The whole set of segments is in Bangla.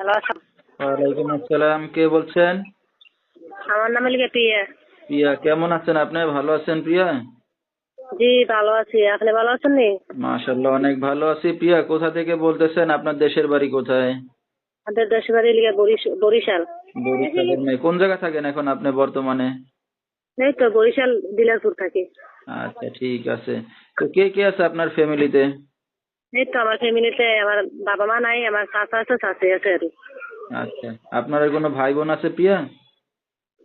হ্যালো, ওয়ালাইকুম আসসালাম। কে বলছেন? আমার নাম লিখে প্রিয়া। প্রিয়া, কেমন আছেন আপনি? ভালো আছেন প্রিয়া? জি, ভালো আছি। আপনি ভালো আছেন নি? মাশাআল্লাহ, অনেক ভালো আছি। প্রিয়া, কোথা থেকে বলতেছেন? আপনার দেশের বাড়ি কোথায়? আমাদের দেশের বাড়ি লিখে বরিশাল। বরিশালের মেয়ে। কোন জায়গা থাকেন এখন আপনি বর্তমানে? এই তো বরিশাল দিনাজপুর থাকি। আচ্ছা, ঠিক আছে। তো কে কে আছে আপনার ফ্যামিলিতে? এই তো আমার ফ্যামিলিতে আমার বাবা মা নাই, আমার চাচা আছে চাচি আছে আর কি। আচ্ছা, আপনার কোনো ভাই বোন আছে প্রিয়া?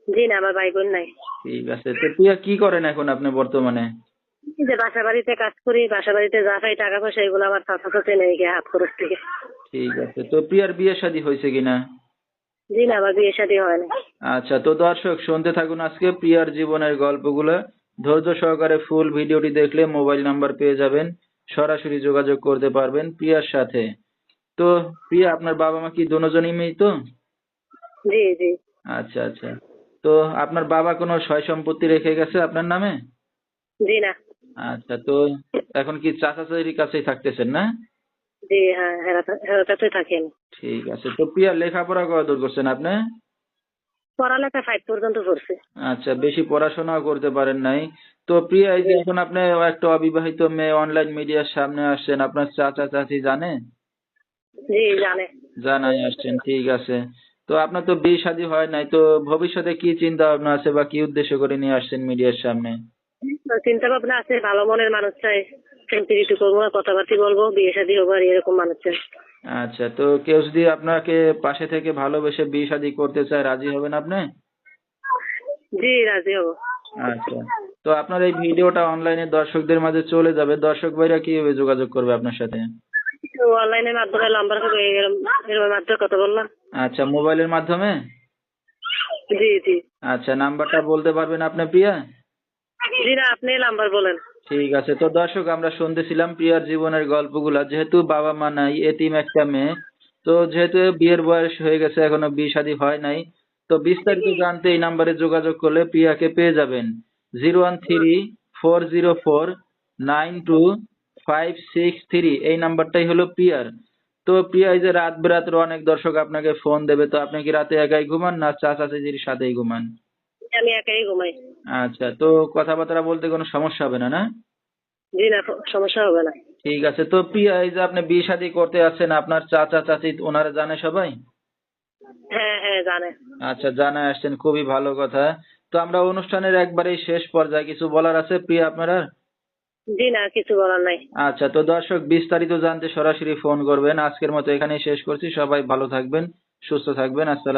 জি না, আমার ভাই বোন নাই। ঠিক আছে। তো প্রিয়া, কি করেন এখন আপনি বর্তমানে? এই যে বাসা বাড়িতে কাজ করি, বাসা বাড়িতে যা পাই টাকা পয়সা এগুলো আমার চাচা চাচি নেই গিয়ে হাত খরচ থেকে। ঠিক আছে। তো প্রিয়ার বিয়ে শাদী হয়েছে কিনা? জি না, আমার বিয়ে শাদী হয় না। আচ্ছা, তো দর্শক শুনতে থাকুন আজকে প্রিয়ার জীবনের গল্পগুলো। ধৈর্য সহকারে ফুল ভিডিওটি দেখলে মোবাইল নাম্বার পেয়ে যাবেন, সরাসরি যোগাযোগ করতে পারবেন প্রিয়ার সাথে। তো প্রিয়া, আপনার বাবা মা কি দুজনই মৃত? জি জি। আচ্ছা আচ্ছা। তো আপনার বাবা কোনো সয় সম্পত্তি রেখে গেছে আপনার নামে? জি না। আচ্ছা, তো এখন কি চাচা চাচির কাছেই থাকতেছেন না? জি হ্যাঁ, হেরাতে থাকেন। ঠিক আছে। তো প্রিয়া, লেখাপড়া কতদূর করছেন আপনি? পড়ালেখা 5 পর্যন্ত করছে। আচ্ছা, বেশি পড়াশোনাও করতে পারেন নাই। তো প্রিয়া, এই যে এখন আপনি একটা অবিবাহিত মেয়ে অনলাইন মিডিয়ার সামনে আসছেন, আপনার চাচা চাচি জানে? জি জানে। জানাই আসছেন, ঠিক আছে। তো আপনার তো বিয়ে শাদী হয় নাই, তো ভবিষ্যতে কি চিন্তা ভাবনা আছে বা কি উদ্দেশ্য করে নিয়ে আসছেন মিডিয়ার সামনে? তো চিন্তা ভাবনা আছে, ভালো মনের মানুষ চাই। সেন্টিরিটি করবো না, কথাবার্তা বলবো, বিয়ে শাদী হবো, আর এরকম মানুষ চাই। আচ্ছা, তো কেউ যদি আপনাকে পাশে থেকে ভালোবেসে বিয়ে শাদী করতে চায়, রাজি হবেন আপনি? জি রাজি হবো। আচ্ছা, তো আপনার এই ভিডিওটা অনলাইনে দর্শকদের মাঝে চলে যাবে, দর্শক ভাইরা কিভাবে যোগাযোগ করবে আপনার সাথে? তো অনলাইনের মাধ্যমে নাম্বার হবে, এরম এরম মাধ্যমে কথা বললাম। আচ্ছা, মোবাইলের মাধ্যমে? জি জি। আচ্ছা, নাম্বারটা বলতে পারবেন আপনি প্রিয়া? জি না, আপনি নাম্বার বলেন। ঠিক আছে। তো দর্শক, আমরা শুনতেছিলাম প্রিয়ার জীবনের গল্পগুলা। যেহেতু বাবা মা নাই, এতিম একটা মেয়ে, তো যেহেতু বিয়ের বয়স হয়ে গেছে, এখনো বিয়ে শাদী হয় নাই, তো বিস্তারিত জানতে এই নাম্বারে যোগাযোগ করলে প্রিয়াকে পেয়ে যাবেন। 013-404-92-563, এই নাম্বারটাই হলো প্রিয়ার। তো প্রিয়া, এই যে রাত বেরাতের অনেক দর্শক আপনাকে ফোন দেবে, তো আপনি কি রাতে একাই ঘুমান না চাচা চাচির সাথেই ঘুমান? আমি একাই ঘুমাই। আচ্ছা, তো কথাবার্তা বলতে কোনো সমস্যা হবে না, না? জি না, সমস্যা হবে না। ঠিক আছে। তো প্রিয়া, এই যে আপনি বিয়ে শাদী করতে আছেন, আপনার চাচা চাচি ওনারা জানে সবাই? হ্যাঁ হ্যাঁ জানে। আচ্ছা, জানায় আসছেন, খুবই ভালো কথা। তো আমরা অনুষ্ঠানের একবারেই শেষ পর্যায়ে, কিছু বলার আছে প্রিয়া আপনার আর? জি না, কিছু বলার নাই। আচ্ছা, তো দর্শক বিস্তারিত জানতে সরাসরি ফোন করবেন। আজকের মতো এখানেই শেষ করছি। সবাই ভালো থাকবেন, সুস্থ থাকবেন। আসসালাম।